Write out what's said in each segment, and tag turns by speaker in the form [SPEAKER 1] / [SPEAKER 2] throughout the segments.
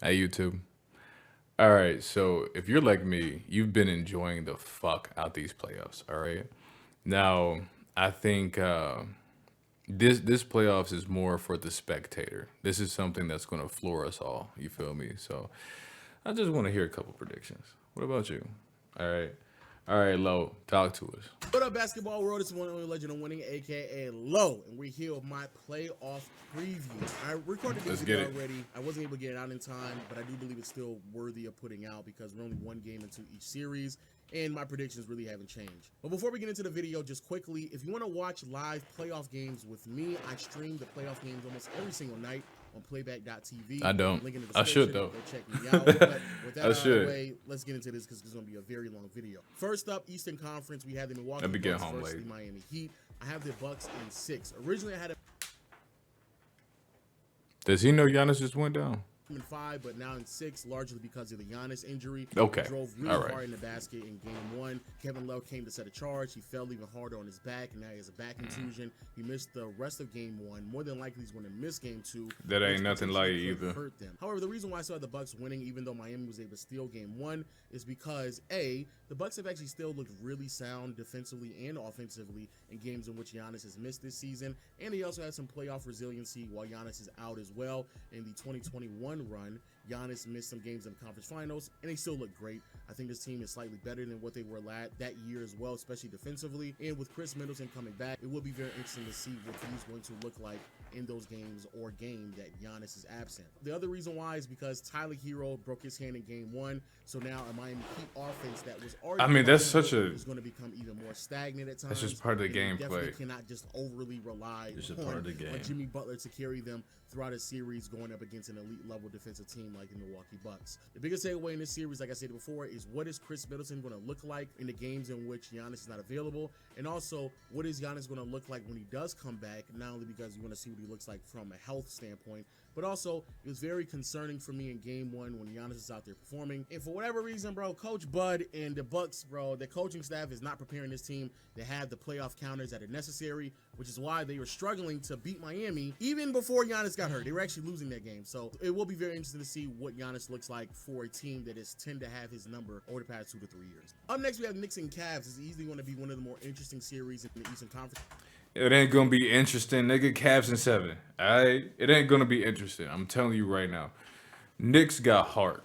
[SPEAKER 1] Hey, YouTube. All right, so if you're like me, you've been enjoying the fuck out these playoffs. All right. Now, I think this playoffs is more for the spectator. This is something that's going to floor us all. You feel me? So I just want to hear a couple predictions. What about you? All right, Lo, talk to us.
[SPEAKER 2] What up, basketball world? It's one and only legend of winning, aka L.O.W. And we're here with my playoff preview. I recorded this
[SPEAKER 1] Let's get
[SPEAKER 2] video
[SPEAKER 1] it.
[SPEAKER 2] already. I wasn't able to get it out in time, but I do believe it's still worthy of putting out because we're only one game into each series, and my predictions really haven't changed. But before we get into the video, just quickly, if you want to watch live playoff games with me, I stream the playoff games almost every single night on playback.tv.
[SPEAKER 1] I don't.
[SPEAKER 2] Link in the
[SPEAKER 1] I should
[SPEAKER 2] description.
[SPEAKER 1] though.
[SPEAKER 2] Go check me out. But with that
[SPEAKER 1] I
[SPEAKER 2] out of the
[SPEAKER 1] should.
[SPEAKER 2] way, let's get into this because it's going to be a very long video. First up, Eastern Conference, we have the Milwaukee
[SPEAKER 1] I'll be getting
[SPEAKER 2] Bucks
[SPEAKER 1] home
[SPEAKER 2] versus
[SPEAKER 1] late.
[SPEAKER 2] the Miami Heat. I have the Bucks in 6. Originally, I had
[SPEAKER 1] Does he know Giannis just went down?
[SPEAKER 2] in 5, but now in 6, largely because of the Giannis injury.
[SPEAKER 1] Okay.
[SPEAKER 2] He drove really
[SPEAKER 1] All right.
[SPEAKER 2] hard in the basket in game 1. Kevin Love came to set a charge. He fell even harder on his back, and now he has a back contusion. He missed the rest of game 1. More than likely, he's going to miss game 2.
[SPEAKER 1] That ain't
[SPEAKER 2] which
[SPEAKER 1] nothing like
[SPEAKER 2] potentially
[SPEAKER 1] it
[SPEAKER 2] could
[SPEAKER 1] either.
[SPEAKER 2] hurt them. However, the reason why I saw the Bucks winning, even though Miami was able to steal game 1, is because A, the Bucks have actually still looked really sound defensively and offensively in games in which Giannis has missed this season, and he also had some playoff resiliency while Giannis is out as well. In the 2021 run, Giannis missed some games in the conference finals, and they still look great. I think this team is slightly better than what they were that year as well, especially defensively. And with Chris Middleton coming back, it will be very interesting to see what he's going to look like in those games or game that Giannis is absent. The other reason why is because Tyler Hero broke his hand in game 1, so now a Miami Heat offense that was already
[SPEAKER 1] I mean, that's
[SPEAKER 2] good
[SPEAKER 1] such a.
[SPEAKER 2] is going to become even more stagnant at times.
[SPEAKER 1] That's just part of the
[SPEAKER 2] and you definitely
[SPEAKER 1] gameplay.
[SPEAKER 2] cannot just overly rely
[SPEAKER 1] It's just part of the game.
[SPEAKER 2] on Jimmy Butler to carry them throughout a series going up against an elite level defensive team like the Milwaukee Bucks. The biggest takeaway in this series, like I said before, is what is Chris Middleton going to look like in the games in which Giannis is not available, and also what is Giannis going to look like when he does come back, not only because you want to see what he looks like from a health standpoint, but also it was very concerning for me in game 1 when Giannis is out there performing. And for whatever reason, bro, Coach Bud and the Bucks, bro, the coaching staff is not preparing this team to have the playoff counters that are necessary, which is why they were struggling to beat Miami even before Giannis got hurt. They were actually losing that game. So it will be very interesting to see what Giannis looks like for a team that is tend to have his number over the past 2 to 3 years. Up next, we have Knicks and Cavs. It's easily going to be one of the more interesting series in the Eastern Conference.
[SPEAKER 1] It ain't gonna be interesting, nigga. Cavs in 7. Alright? It ain't gonna be interesting. I'm telling you right now. Knicks got heart.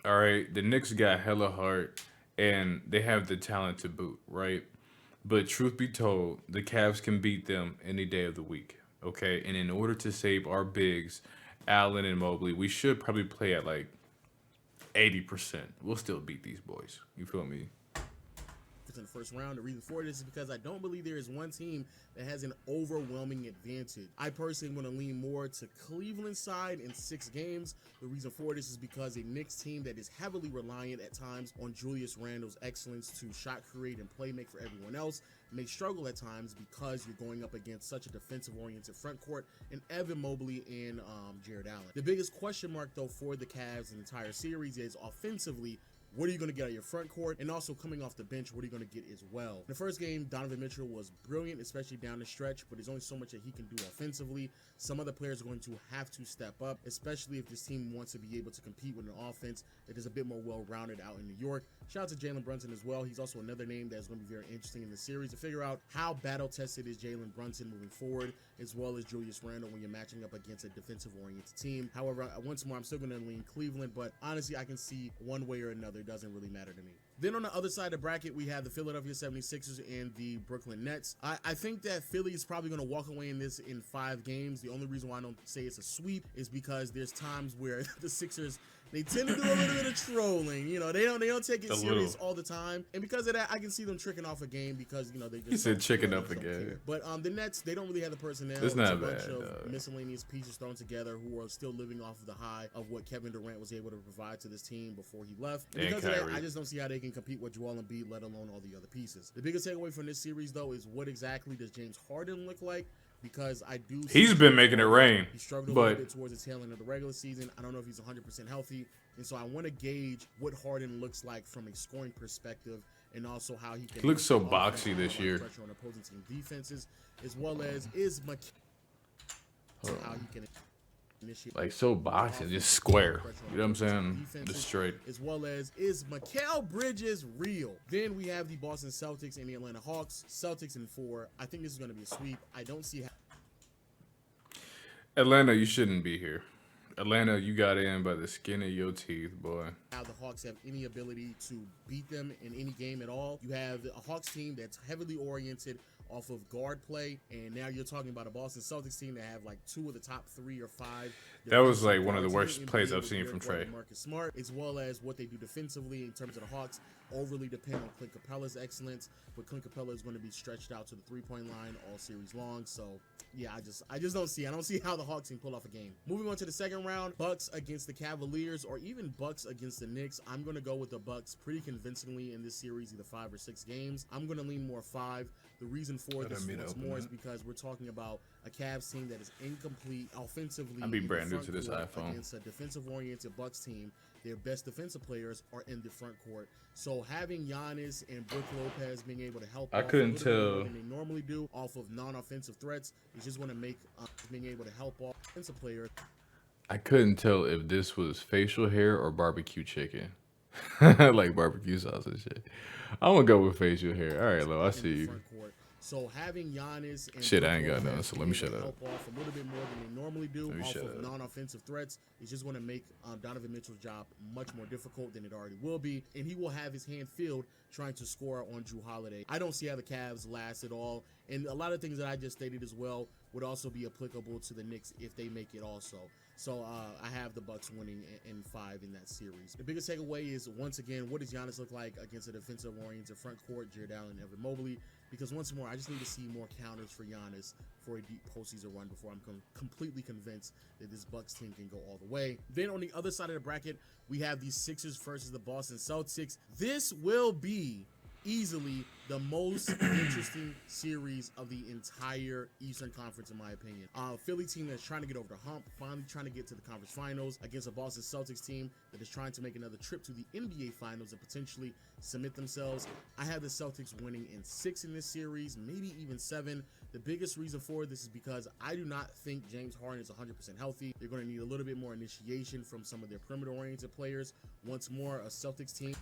[SPEAKER 1] Alright? The Knicks got hella heart and they have the talent to boot, right? But truth be told, the Cavs can beat them any day of the week. Okay? And in order to save our bigs, Allen and Mobley, we should probably play at like 80%. We'll still beat these boys. You feel me?
[SPEAKER 2] In the first round. The reason for this is because I don't believe there is one team that has an overwhelming advantage. I personally want to lean more to Cleveland side in 6 games. The reason for this is because a Knicks team that is heavily reliant at times on Julius Randle's excellence to shot create and play make for everyone else may struggle at times because you're going up against such a defensive-oriented front court in Evan Mobley and Jared Allen. The biggest question mark, though, for the Cavs in the entire series is offensively, what are you going to get out of your front court? And also coming off the bench, what are you going to get as well? In the first game, Donovan Mitchell was brilliant, especially down the stretch, but there's only so much that he can do offensively. Some other players are going to have to step up, especially if this team wants to be able to compete with an offense that is a bit more well-rounded out in New York. Shout out to Jalen Brunson as well. He's also another name that's going to be very interesting in the series to figure out how battle-tested is Jalen Brunson moving forward, as well as Julius Randle when you're matching up against a defensive-oriented team. However, once more, I'm still going to lean Cleveland, but honestly, I can see one way or another. It doesn't really matter to me. Then on the other side of the bracket, we have the Philadelphia 76ers and the Brooklyn Nets. I think that Philly is probably going to walk away in this in 5 games. The only reason why I don't say it's a sweep is because there's times where the Sixers, they tend to do a little bit of trolling. You know, they don't take it serious all the time. And because of that, I can see them tricking off a game because, you know, they just...
[SPEAKER 1] He said chicken up again.
[SPEAKER 2] But the Nets, they don't really have the personnel.
[SPEAKER 1] It's not
[SPEAKER 2] a bunch
[SPEAKER 1] bad,
[SPEAKER 2] of miscellaneous pieces thrown together who are still living off of the high of what Kevin Durant was able to provide to this team before he left. And because of that, I just don't see how they can compete with Joel Embiid, let alone all the other pieces. The biggest takeaway from this series, though, is what exactly does James Harden look like? Because I do see
[SPEAKER 1] He's been making it rain.
[SPEAKER 2] He struggled a little bit towards the tail end of the regular season. I don't know if he's 100% healthy. And so I want to gauge what Harden looks like from a scoring perspective and also how he can...
[SPEAKER 1] He looks so boxy this year.
[SPEAKER 2] ...pressure on opposing team defenses, as well as is how he can... initiate
[SPEAKER 1] Like so boxing, just square. You know what I'm saying? Just straight.
[SPEAKER 2] as well as is Mikal Bridges real? Then we have the Boston Celtics and the Atlanta Hawks. Celtics in 4. I think this is going to be a sweep. I don't see
[SPEAKER 1] Atlanta, you shouldn't be here. Atlanta, you got in by the skin of your teeth, boy.
[SPEAKER 2] how the Hawks have any ability to beat them in any game at all. You have a Hawks team that's heavily oriented off of guard play, and now you're talking about a Boston Celtics team that have like 2 of the top 3 or 5.
[SPEAKER 1] That was like one of the worst plays I've seen from
[SPEAKER 2] Derek White
[SPEAKER 1] Trey.
[SPEAKER 2] and Marcus Smart, as well as what they do defensively in terms of the Hawks. Overly depend on Clint Capella's excellence, but Clint Capella is going to be stretched out to the 3-point line all series long. So yeah, I just don't see. I don't see how the Hawks can pull off a game. Moving on to the second round, Bucks against the Cavaliers, or even Bucks against the Knicks. I'm going to go with the Bucks pretty convincingly in this series, either 5 or 6 games. I'm going to lean more 5. The reason for this once more is because we're talking about a Cavs team that is incomplete offensively.
[SPEAKER 1] I'd be brand new to this
[SPEAKER 2] court
[SPEAKER 1] iPhone.
[SPEAKER 2] against a defensive-oriented Bucks team. Their best defensive players are in the front court. So having Giannis and Brook Lopez being able to help
[SPEAKER 1] I
[SPEAKER 2] off
[SPEAKER 1] couldn't
[SPEAKER 2] a little bit more
[SPEAKER 1] tell.
[SPEAKER 2] than they normally do off of non-offensive threats is just going to make being able to help off offensive players.
[SPEAKER 1] I couldn't tell if this was facial hair or barbecue chicken. Like barbecue sauce and shit. I'm gonna go with facial hair. All right, Lo, I
[SPEAKER 2] in
[SPEAKER 1] see
[SPEAKER 2] the
[SPEAKER 1] you.
[SPEAKER 2] front court. So having Giannis and
[SPEAKER 1] Shit, I
[SPEAKER 2] Brook
[SPEAKER 1] ain't got
[SPEAKER 2] Lopez
[SPEAKER 1] none, so let me
[SPEAKER 2] being able
[SPEAKER 1] shut
[SPEAKER 2] to
[SPEAKER 1] up.
[SPEAKER 2] help off a little bit more than they normally do
[SPEAKER 1] Let me
[SPEAKER 2] off
[SPEAKER 1] shut
[SPEAKER 2] of
[SPEAKER 1] up.
[SPEAKER 2] non-offensive threats is just going to make Donovan Mitchell's job much more difficult than it already will be, and he will have his hand filled trying to score on Drew Holiday. I don't see how the Cavs last at all, and a lot of things that I just stated as well would also be applicable to the Knicks if they make it also. So I have the Bucks winning in 5 in that series. The biggest takeaway is, once again, what does Giannis look like against a defensive-oriented front court, Jared Allen and Evan Mobley? Because once more, I just need to see more counters for Giannis for a deep postseason run before I'm completely convinced that this Bucks team can go all the way. Then on the other side of the bracket, we have the Sixers versus the Boston Celtics. This will be easily the most interesting series of the entire Eastern Conference, in my opinion. Philly team that's trying to get over the hump, finally trying to get to the conference finals against a Boston Celtics team that is trying to make another trip to the NBA finals and potentially submit themselves. I have the Celtics winning in 6 in this series, maybe even 7. The biggest reason for this is because I do not think James Harden is 100% healthy. They're going to need a little bit more initiation from some of their perimeter-oriented players. Once more, a Celtics team.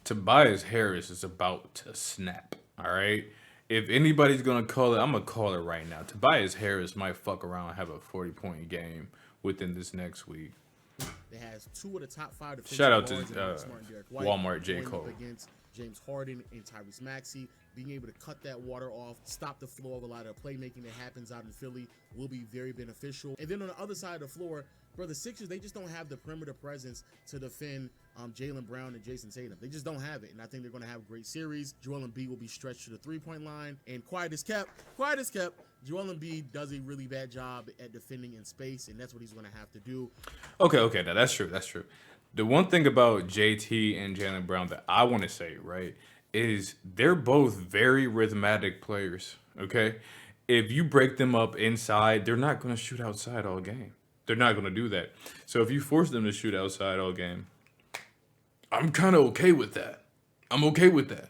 [SPEAKER 1] Tobias Harris is about to snap. All right. If anybody's gonna call it, I'm gonna call it right now. Tobias Harris might fuck around and have a 40-point game within this next week.
[SPEAKER 2] That has 2 of the top 5 defensive
[SPEAKER 1] Shout out
[SPEAKER 2] guards
[SPEAKER 1] to
[SPEAKER 2] in Marcus Smart and Derek White
[SPEAKER 1] Walmart J.
[SPEAKER 2] going up
[SPEAKER 1] Cole.
[SPEAKER 2] against James Harden and Tyrese Maxey. Being able to cut that water off, stop the flow of a lot of playmaking that happens out in Philly will be very beneficial. And then on the other side of the floor, bro, the Sixers, they just don't have the perimeter presence to defend Jaylen Brown and Jason Tatum. They just don't have it, and I think they're going to have a great series. Joel Embiid will be stretched to the 3-point line, and quiet as kept, Joel Embiid does a really bad job at defending in space, and that's what he's going to have to do.
[SPEAKER 1] Okay, now that's true. That's true. The one thing about JT and Jaylen Brown that I want to say, right, is they're both very rhythmatic players. Okay, if you break them up inside, they're not going to shoot outside all game. They're not going to do that. So if you force them to shoot outside all game, I'm kind of okay with that. I'm okay with that.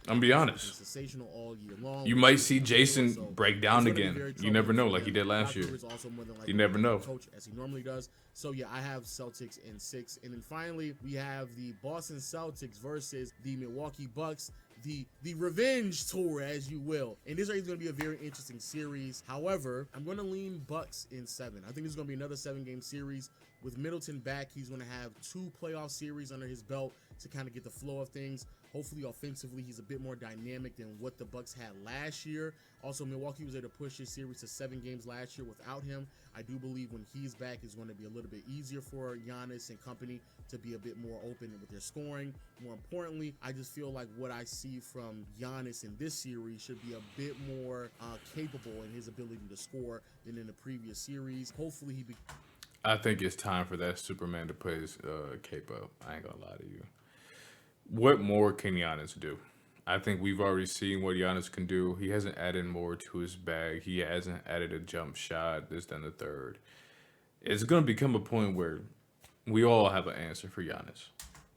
[SPEAKER 1] I'm be honest.
[SPEAKER 2] Sensational all year long.
[SPEAKER 1] You might see Jason
[SPEAKER 2] So
[SPEAKER 1] break down
[SPEAKER 2] it's gonna be
[SPEAKER 1] again.
[SPEAKER 2] very
[SPEAKER 1] You never know,
[SPEAKER 2] troubling
[SPEAKER 1] like
[SPEAKER 2] for
[SPEAKER 1] he
[SPEAKER 2] him.
[SPEAKER 1] did last
[SPEAKER 2] Doc
[SPEAKER 1] year.
[SPEAKER 2] Rivers also more than likely
[SPEAKER 1] You never know.
[SPEAKER 2] coach as he normally does. So yeah, I have Celtics in 6, and then finally we have the Boston Celtics versus the Milwaukee Bucks. The revenge tour, as you will. And this is going to be a very interesting series. However, I'm going to lean Bucks in 7. I think this is going to be another 7-game series. With Middleton back, he's going to have 2 playoff series under his belt to kind of get the flow of things. Hopefully, offensively, he's a bit more dynamic than what the Bucks had last year. Also, Milwaukee was able to push his series to 7 games last year without him. I do believe when he's back, it's going to be a little bit easier for Giannis and company to be a bit more open with their scoring. More importantly, I just feel like what I see from Giannis in this series should be a bit more capable in his ability to score than in the previous series. Hopefully,
[SPEAKER 1] I think it's time for that Superman to put his cape up. I ain't gonna lie to you. What more can Giannis do? I think we've already seen what Giannis can do. He hasn't added more to his bag. He hasn't added a jump shot, this, then the third. It's gonna become a point where we all have an answer for Giannis.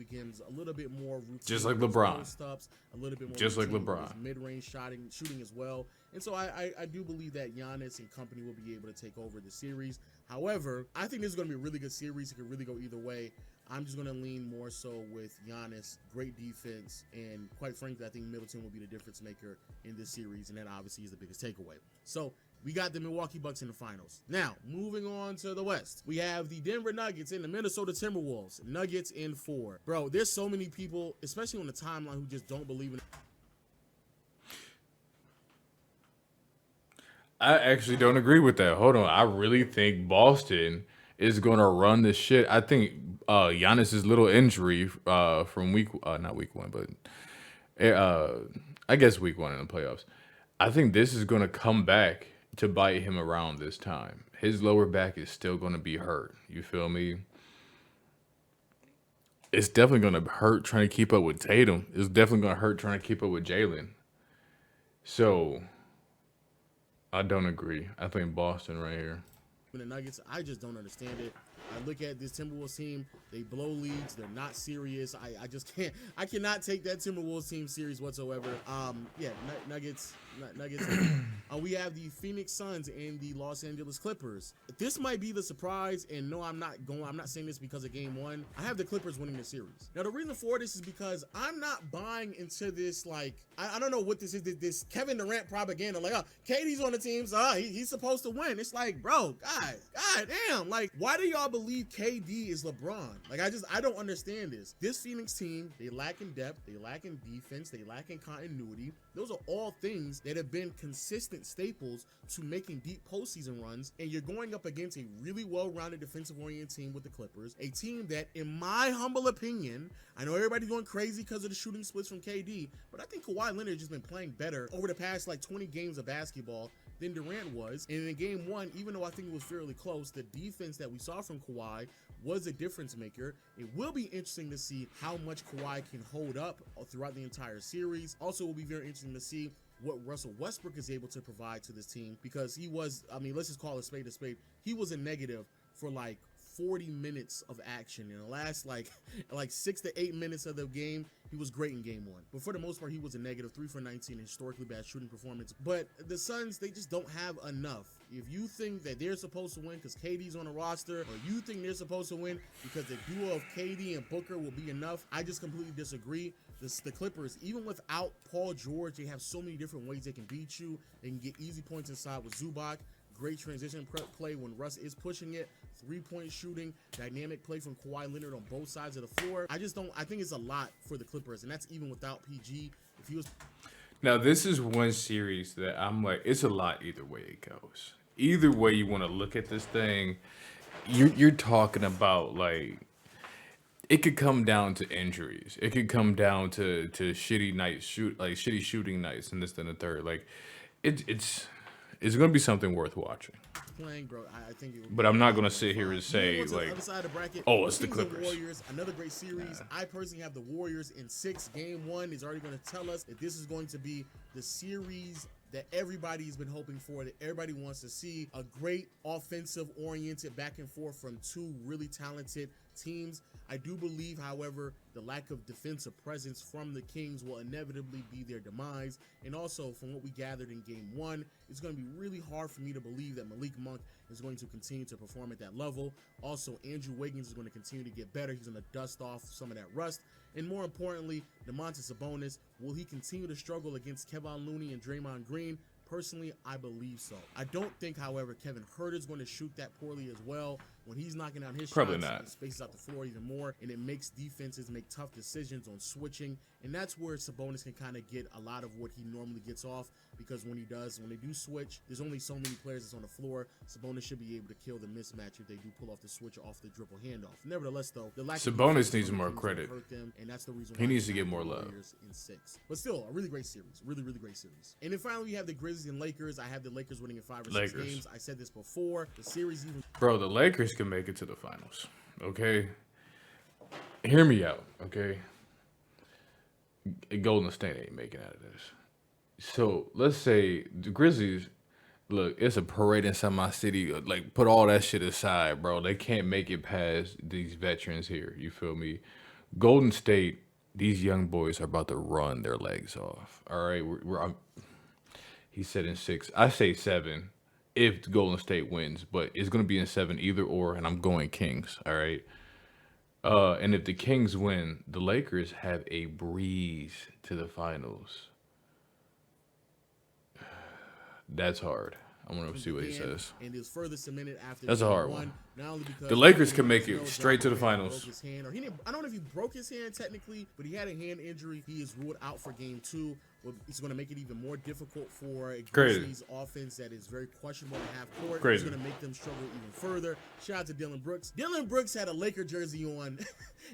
[SPEAKER 2] begins a little bit more routine.
[SPEAKER 1] Just like
[SPEAKER 2] with his
[SPEAKER 1] LeBron.
[SPEAKER 2] post-ups, a little bit more
[SPEAKER 1] Just like
[SPEAKER 2] routine with
[SPEAKER 1] LeBron.
[SPEAKER 2] his mid-range shooting as well. And so I do believe that Giannis and company will be able to take over the series. However, I think this is going to be a really good series. It could really go either way. I'm just going to lean more so with Giannis, great defense, and quite frankly, I think Middleton will be the difference maker in this series, and that obviously is the biggest takeaway. So we got the Milwaukee Bucks in the finals. Now, moving on to the West, we have the Denver Nuggets and the Minnesota Timberwolves. Nuggets in 4. Bro, there's so many people, especially on the timeline, who just don't believe in.
[SPEAKER 1] I actually don't agree with that. Hold on. I really think Boston is gonna run this shit. I think Giannis's little injury from not week one, but uh I guess week one in the playoffs. I think this is gonna come back to bite him around this time. His lower back is still gonna be hurt. You feel me? It's definitely gonna hurt trying to keep up with Tatum. It's definitely gonna hurt trying to keep up with Jalen. So I don't agree. I think Boston right here.
[SPEAKER 2] The Nuggets, I just don't understand it. I look at this Timberwolves team, they blow leads, they're not serious. I just can't, I cannot take that Timberwolves team serious whatsoever. Yeah, Nuggets. We have the Phoenix Suns and the Los Angeles Clippers. This might be the surprise, and no, I'm not saying this because of game one. I have the Clippers winning the series. Now, the reason for this is because I'm not buying into this, like, I don't know what this is, this Kevin Durant propaganda, like, oh, KD's on the team, so he's supposed to win. It's like, bro, God damn, like, why do y'all believe KD is LeBron? Like, I don't understand this. This Phoenix team, they lack in depth, they lack in defense, they lack in continuity. Those are all things that have been consistent staples to making deep postseason runs, and you're going up against a really well-rounded defensive-oriented team with the Clippers, a team that, in my humble opinion, I know everybody's going crazy because of the shooting splits from KD, but I think Kawhi Leonard has just been playing better over the past, like, 20 games of basketball than Durant was. And in game one, even though I think it was fairly close, the defense that we saw from Kawhi was a difference maker. It will be interesting to see how much Kawhi can hold up throughout the entire series. Also, it will be very interesting to see what Russell Westbrook is able to provide to this team, because he was, I mean, let's just call a spade a spade. He was a negative for like 40 minutes of action. In the last like 6 to 8 minutes of the game, he was great in game one. But for the most part, he was a negative, 3 for 19, historically bad shooting performance. But the Suns, they just don't have enough. If you think that they're supposed to win because KD's on the roster, or you think they're supposed to win because the duo of KD and Booker will be enough, I just completely disagree. The Clippers, even without Paul George, they have so many different ways they can beat you. They can get easy points inside with Zubac. Great transition play when Russ is pushing it. 3-point shooting, dynamic play from Kawhi Leonard on both sides of the floor. I think it's a lot for the Clippers, and that's even without PG. If he was
[SPEAKER 1] Now, this is one series that I'm like, it's a lot either way it goes. Either way you want to look at this thing, you're talking about, like, it could come down to injuries. It could come down to shitty nights, shitty shooting nights, and this, then the third. Like, it's gonna be something worth watching.
[SPEAKER 2] playing, bro, I think it would
[SPEAKER 1] But
[SPEAKER 2] be
[SPEAKER 1] I'm not gonna
[SPEAKER 2] more
[SPEAKER 1] sit here
[SPEAKER 2] fun.
[SPEAKER 1] and say,
[SPEAKER 2] Moving on to
[SPEAKER 1] like,
[SPEAKER 2] the other side of the bracket,
[SPEAKER 1] oh, it's the
[SPEAKER 2] Kings and
[SPEAKER 1] Clippers.
[SPEAKER 2] Warriors, another great series. I personally have the Warriors in 6. Game 1 is already going to tell us that this is going to be the series that everybody's been hoping for, that everybody wants to see. A great offensive-oriented back and forth from two really talented teams. I do believe, however, the lack of defensive presence from the Kings will inevitably be their demise. And also, from what we gathered in game 1, it's going to be really hard for me to believe that Malik Monk is going to continue to perform at that level. Also, Andrew Wiggins is going to continue to get better. He's going to dust off some of that rust. And more importantly, Domantas Sabonis, will he continue to struggle against Kevon Looney and Draymond Green? Personally, I believe so. I don't think, however, Kevin Huerter's going to shoot that poorly as well. When he's knocking out his
[SPEAKER 1] Probably
[SPEAKER 2] shots,
[SPEAKER 1] not.
[SPEAKER 2] it spaces out the floor even more, and it makes defenses make tough decisions on switching. And that's where Sabonis can kind of get a lot of what he normally gets off, because when they do switch, there's only so many players that's on the floor. Sabonis should be able to kill the mismatch if they do pull off the switch off the dribble handoff. Nevertheless, though, the lack of
[SPEAKER 1] Sabonis
[SPEAKER 2] defense
[SPEAKER 1] needs
[SPEAKER 2] from the
[SPEAKER 1] more
[SPEAKER 2] Kings will
[SPEAKER 1] credit.
[SPEAKER 2] hurt them, and that's the reason
[SPEAKER 1] He
[SPEAKER 2] why
[SPEAKER 1] needs
[SPEAKER 2] they
[SPEAKER 1] to get
[SPEAKER 2] have
[SPEAKER 1] more
[SPEAKER 2] the
[SPEAKER 1] love.
[SPEAKER 2] Warriors in 6. But still, a really great series. Really, really great series. And then finally, we have the Grizzlies and Lakers. I have the Lakers winning in 5 or 6
[SPEAKER 1] Lakers.
[SPEAKER 2] games. I said this before. The series even
[SPEAKER 1] Bro, the Lakers can make it to the finals. Okay? Hear me out, okay? Golden State ain't making out of this. So let's say the Grizzlies, look, it's a parade inside my city. Like, put all that shit aside, bro. They can't make it past these veterans here. You feel me? Golden State, these young boys are about to run their legs off. All right, He said in 6. I say 7 if Golden State wins, but it's gonna be in 7 either or, and I'm going Kings. All right. And if the Kings win, the Lakers have a breeze to the finals. That's hard. I want to see what he
[SPEAKER 2] Again,
[SPEAKER 1] says.
[SPEAKER 2] and is further cemented after
[SPEAKER 1] That's a
[SPEAKER 2] game
[SPEAKER 1] hard
[SPEAKER 2] one.
[SPEAKER 1] one.
[SPEAKER 2] Not only because
[SPEAKER 1] The Lakers
[SPEAKER 2] you
[SPEAKER 1] can
[SPEAKER 2] know,
[SPEAKER 1] make
[SPEAKER 2] as you
[SPEAKER 1] it
[SPEAKER 2] know,
[SPEAKER 1] straight to the
[SPEAKER 2] Morant
[SPEAKER 1] finals.
[SPEAKER 2] broke his hand, or he didn't. I don't know if he broke his hand technically, but he had a hand injury. He is ruled out for game 2. Well, it's going to make it even more difficult for a
[SPEAKER 1] Crazy.
[SPEAKER 2] Grizzlies offense that is very questionable in half court.
[SPEAKER 1] Crazy.
[SPEAKER 2] It's going to make them struggle even further. Shout out to Dylan Brooks. Dylan Brooks had a Laker jersey on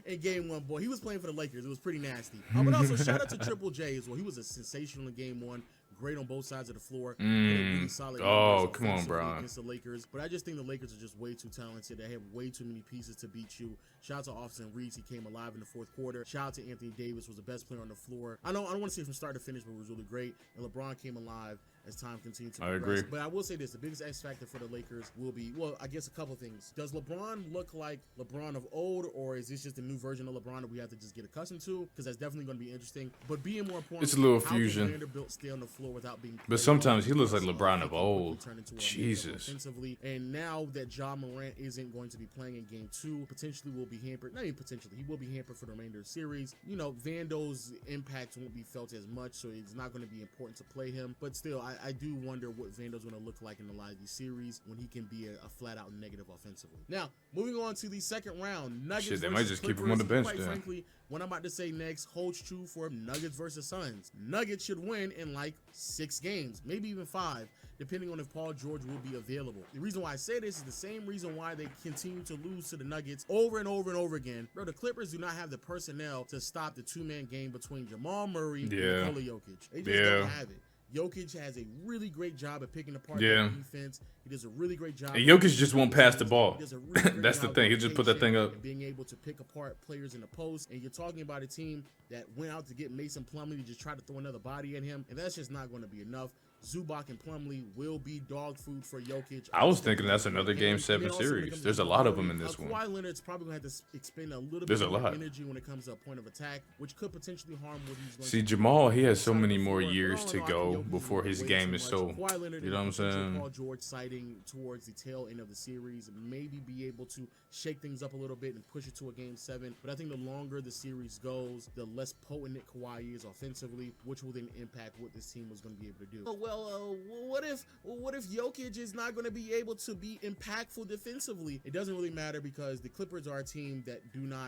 [SPEAKER 2] in game 1, boy. He was playing for the Lakers. It was pretty nasty. But also shout out to Triple J as well. He was a sensational in game 1. Great on both sides of the floor. Put up really solid
[SPEAKER 1] Oh,
[SPEAKER 2] numbers
[SPEAKER 1] come on,
[SPEAKER 2] offensively
[SPEAKER 1] Bron.
[SPEAKER 2] against the Lakers. But I just think the Lakers are just way too talented. They have way too many pieces to beat you. Shout out to Austin Reeves. He came alive in the 4th quarter. Shout out to Anthony Davis, was the best player on the floor. I don't want to say from start to finish, but it was really great. And LeBron came alive as time continued to progress.
[SPEAKER 1] I agree.
[SPEAKER 2] But I will say this, the biggest X factor for the Lakers will be, well, I guess a couple things. Does LeBron look like LeBron of old, or is this just a new version of LeBron that we have to just get accustomed to? Because that's definitely going to be interesting. But being more important,
[SPEAKER 1] It's a little
[SPEAKER 2] how can
[SPEAKER 1] fusion.
[SPEAKER 2] Vanderbilt stay on the floor without being
[SPEAKER 1] But sometimes he looks like LeBron of old. Jesus.
[SPEAKER 2] Offensively. And now that Ja Morant isn't going to be playing in game 2, potentially will be hampered. Not even potentially, he will be hampered for the remainder of the series. You know, Vando's impact won't be felt as much, so it's not going to be important to play him. But still, I do wonder what Vando's going to look like in a lot of these series when he can be a flat-out negative offensively. Now, moving on to the second round, Nuggets
[SPEAKER 1] Shit, they might
[SPEAKER 2] versus
[SPEAKER 1] just keep him on the
[SPEAKER 2] Clippers.
[SPEAKER 1] bench
[SPEAKER 2] Quite
[SPEAKER 1] then.
[SPEAKER 2] frankly, what I'm about to say next holds true for Nuggets versus Suns. Nuggets should win in like 6 games, maybe even 5, depending on if Paul George will be available. The reason why I say this is the same reason why they continue to lose to the Nuggets over and over and over again. Bro, the Clippers do not have the personnel to stop the 2-man game between Jamal Murray and Nikola Jokic. They just don't have it. Jokic has a really great job at picking apart the defense. He does a really great job.
[SPEAKER 1] And Jokic just won't pass the ball.
[SPEAKER 2] He does a really great
[SPEAKER 1] That's the
[SPEAKER 2] job
[SPEAKER 1] thing. He
[SPEAKER 2] of
[SPEAKER 1] just put that thing up.
[SPEAKER 2] and being able to pick apart players in the post. And you're talking about a team that went out to get Mason Plumlee to just try to throw another body at him. And that's just not going to be enough. Zubac and Plumlee will be dog food for Jokic.
[SPEAKER 1] I was thinking that's another Game 7 series. There's a lot of them in this one.
[SPEAKER 2] Kawhi Leonard's probably going to have to expend a little
[SPEAKER 1] There's
[SPEAKER 2] bit
[SPEAKER 1] a
[SPEAKER 2] more
[SPEAKER 1] lot.
[SPEAKER 2] energy when it comes to a point of attack, which could potentially harm what he's going
[SPEAKER 1] See,
[SPEAKER 2] to do.
[SPEAKER 1] Jamal, he has so many more
[SPEAKER 2] Before,
[SPEAKER 1] years
[SPEAKER 2] but
[SPEAKER 1] to
[SPEAKER 2] all in all, I
[SPEAKER 1] go
[SPEAKER 2] think Jokic
[SPEAKER 1] before his
[SPEAKER 2] way
[SPEAKER 1] game
[SPEAKER 2] too
[SPEAKER 1] is
[SPEAKER 2] much.
[SPEAKER 1] so,
[SPEAKER 2] Kawhi Leonard
[SPEAKER 1] you know what I'm
[SPEAKER 2] and potential
[SPEAKER 1] saying?
[SPEAKER 2] Paul George sighting towards the tail end of the series, maybe be able to shake things up a little bit and push it to a game 7. But I think the longer the series goes, the less potent Kawhi is offensively, which will then impact what this team was going to be able to do. What if Jokic is not going to be able to be impactful defensively? It doesn't really matter because the Clippers are a team that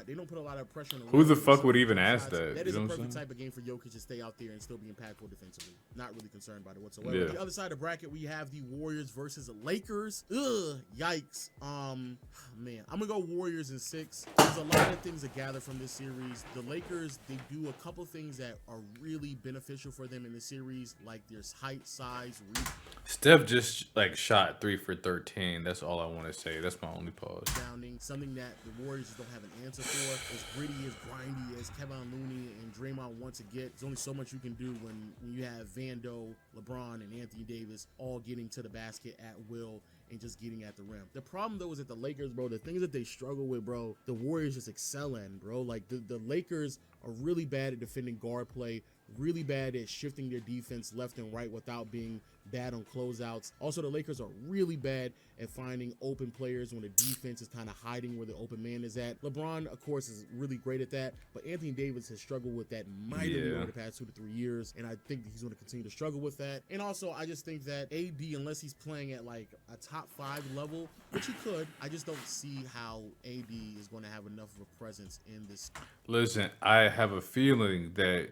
[SPEAKER 2] they don't put a lot of pressure on the
[SPEAKER 1] Who the
[SPEAKER 2] rim.
[SPEAKER 1] fuck would even ask that?
[SPEAKER 2] That
[SPEAKER 1] You
[SPEAKER 2] is a
[SPEAKER 1] know what I'm
[SPEAKER 2] perfect
[SPEAKER 1] saying?
[SPEAKER 2] type of game for Jokic to stay out there and still be impactful defensively. Not really concerned about it whatsoever.
[SPEAKER 1] Yeah.
[SPEAKER 2] The other side of the bracket, we have the Warriors versus the Lakers. Ugh, yikes. Man, I'm gonna go Warriors in 6. There's a lot of things to gather from this series. The Lakers, they do a couple things that are really beneficial for them in the series, like there's height, size, reach.
[SPEAKER 1] Steph just like shot 3 for 13. That's all I want to say. That's my only pause.
[SPEAKER 2] Rebounding, something that the Warriors just don't have an answer for. As gritty, as grindy as Kevin Looney and Draymond want to get, there's only so much you can do when you have Vando, LeBron, and Anthony Davis all getting to the basket at will and just getting at the rim. The problem though is that the Lakers, bro, the things that they struggle with, bro, the Warriors just excel in, bro. Like the Lakers are really bad at defending guard play, really bad at shifting their defense left and right without being bad on closeouts. Also, the Lakers are really bad at finding open players when the defense is kind of hiding where the open man is at. LeBron, of course, is really great at that, but Anthony Davis has struggled with that mightily over the past 2 to 3 years, and I think that he's going to continue to struggle with that. And also, I just think that AD, unless he's playing at like a top 5 level, which he could, I just don't see how AD is going to have enough of a presence in this.
[SPEAKER 1] Listen, I have a feeling that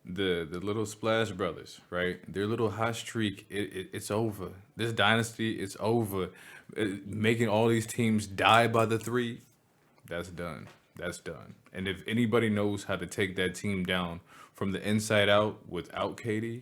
[SPEAKER 1] the little Splash Brothers, right? Their little hot streak, it's over. This dynasty, it's over. Making all these teams die by the 3, that's done. That's done. And if anybody knows how to take that team down from the inside out without KD,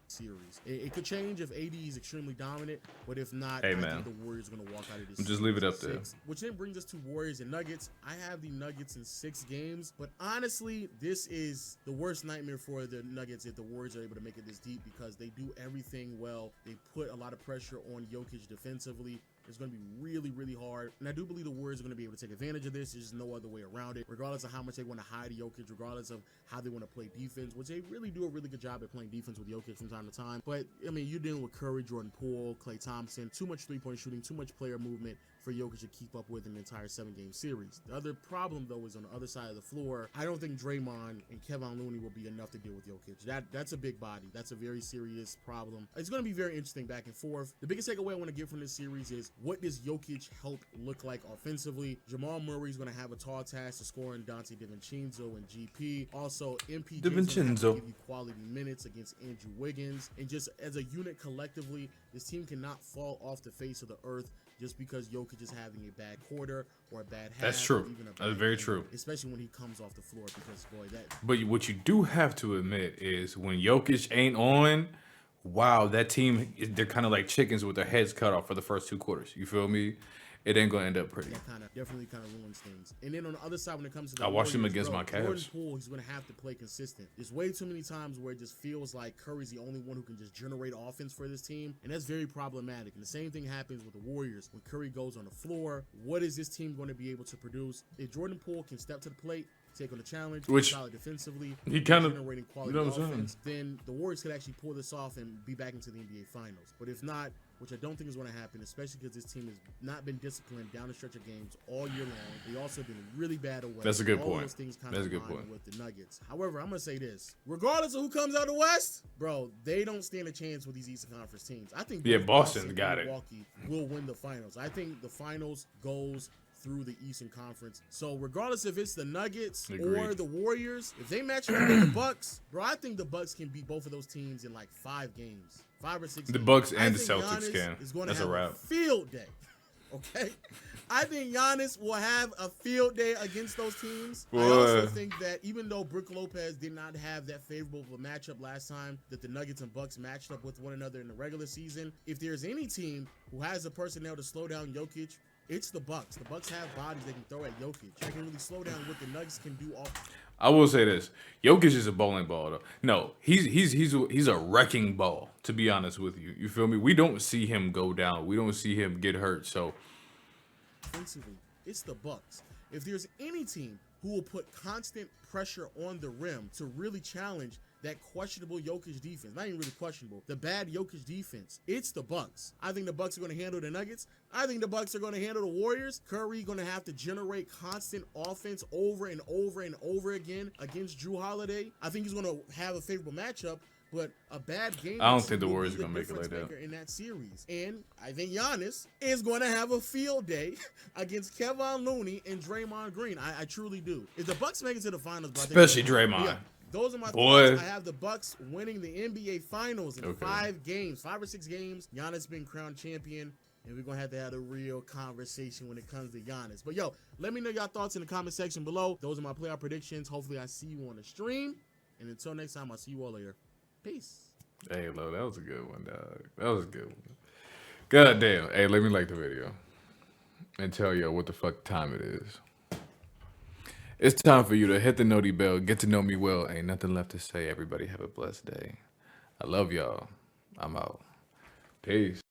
[SPEAKER 2] Series. It could change if AD is extremely dominant, but if not,
[SPEAKER 1] Hey,
[SPEAKER 2] I
[SPEAKER 1] man.
[SPEAKER 2] think the Warriors are going to walk out of this.
[SPEAKER 1] Just leave it
[SPEAKER 2] series
[SPEAKER 1] up
[SPEAKER 2] in
[SPEAKER 1] there.
[SPEAKER 2] 6, which then brings us to Warriors and Nuggets. I have the Nuggets in 6 games, but honestly, this is the worst nightmare for the Nuggets if the Warriors are able to make it this deep because they do everything well. They put a lot of pressure on Jokic defensively. It's going to be really, really hard. And I do believe the Warriors are going to be able to take advantage of this. There's just no other way around it, regardless of how much they want to hide Jokic, regardless of how they want to play defense, which they really do a really good job at playing defense with Jokic from time to time. But, I mean, you're dealing with Curry, Jordan Poole, Klay Thompson, too much three-point shooting, too much player movement for Jokic to keep up with in the entire 7-game series. The other problem, though, is on the other side of the floor. I don't think Draymond and Kevin Looney will be enough to deal with Jokic. That's a big body. That's a very serious problem. It's going to be very interesting back and forth. The biggest takeaway I want to get from this series is, what does Jokic help look like offensively? Jamal Murray is going to have a tall task to score in Dante DiVincenzo and GP. Also, MPJ is going to give you quality minutes against Andrew Wiggins. And just as a unit collectively, this team cannot fall off the face of the earth just because Jokic is having a bad quarter or a bad half.
[SPEAKER 1] That's true. That's very true.
[SPEAKER 2] Especially when he comes off the floor, because, boy, that...
[SPEAKER 1] But what you do have to admit is, when Jokic ain't on, wow, that team, they're kind of like chickens with their heads cut off for the first 2 quarters. You feel me? It ain't going to end up pretty.
[SPEAKER 2] That definitely ruins things. And then on the other side, when it comes to the
[SPEAKER 1] I watched him
[SPEAKER 2] Warriors,
[SPEAKER 1] against my Cavs.
[SPEAKER 2] Jordan Poole, he's going to have to play consistent. There's way too many times where it just feels like Curry's the only one who can just generate offense for this team, and that's very problematic. And the same thing happens with the Warriors. When Curry goes on the floor, what is this team going to be able to produce? If Jordan Poole can step to the plate, take on the challenge,
[SPEAKER 1] which
[SPEAKER 2] solid defensively,
[SPEAKER 1] he kind of
[SPEAKER 2] generating quality offense, then the Warriors could actually pull this off and be back into the NBA Finals. But if not, which I don't think is going to happen, especially because this team has not been disciplined down the stretch of games all year long. They also been really bad away.
[SPEAKER 1] That's a good
[SPEAKER 2] all
[SPEAKER 1] point.
[SPEAKER 2] Those things kind
[SPEAKER 1] That's
[SPEAKER 2] of
[SPEAKER 1] a good point
[SPEAKER 2] with the Nuggets. However, I'm going to say this. Regardless of who comes out of the West, bro, they don't stand a chance with these Eastern Conference teams. I think
[SPEAKER 1] Boston got it.
[SPEAKER 2] Milwaukee will win the Finals. I think the Finals goes through the Eastern Conference. So regardless if it's the Nuggets or the Warriors, if they match up with the Bucks, bro, I think the Bucks can beat both of those teams in like 5 games. 5 or 6 games.
[SPEAKER 1] The Bucks and the Celtics
[SPEAKER 2] Giannis
[SPEAKER 1] can.
[SPEAKER 2] Is going
[SPEAKER 1] That's
[SPEAKER 2] to have
[SPEAKER 1] a wrap.
[SPEAKER 2] a field day. Okay? I think Giannis will have a field day against those teams.
[SPEAKER 1] Boy.
[SPEAKER 2] I also think that even though Brook Lopez did not have that favorable of a matchup last time that the Nuggets and Bucks matched up with one another in the regular season, if there's any team who has the personnel to slow down Jokic, it's the Bucks. The Bucks have bodies they can throw at Jokic. They can really slow down what the Nuggets can do off.
[SPEAKER 1] I will say this: Jokic is a bowling ball, though. No, he's a wrecking ball. To be honest with you, you feel me? We don't see him go down. We don't see him get hurt. So,
[SPEAKER 2] offensively, it's the Bucks. If there's any team who will put constant pressure on the rim to really challenge that questionable Jokic defense, not even really questionable, the bad Jokic defense, it's the Bucks. I think the Bucks are going to handle the Nuggets. I think the Bucks are going to handle the Warriors. Curry going to have to generate constant offense over and over and over again against Jrue Holiday. I think he's going to have a favorable matchup, but a bad game.
[SPEAKER 1] I don't think the Warriors are going to make it like that
[SPEAKER 2] in that series. And I think Giannis is going to have a field day against Kevin Looney and Draymond Green. I truly do. If the Bucks make it to the finals, but
[SPEAKER 1] especially Draymond.
[SPEAKER 2] Yeah, those are my thoughts. I have the Bucks winning the NBA Finals in 5 games, 5 or 6 games. Giannis been crowned champion, and we're going to have a real conversation when it comes to Giannis. But, yo, let me know your thoughts in the comment section below. Those are my playoff predictions. Hopefully, I see you on the stream. And until next time, I'll see you all later. Peace.
[SPEAKER 1] Hey, Lo, that was a good one, dog. That was a good one. God damn. Hey, let me like the video and tell y'all what the fuck time it is. It's time for you to hit the noti bell, get to know me well. Ain't nothing left to say. Everybody have a blessed day. I love y'all. I'm out. Peace.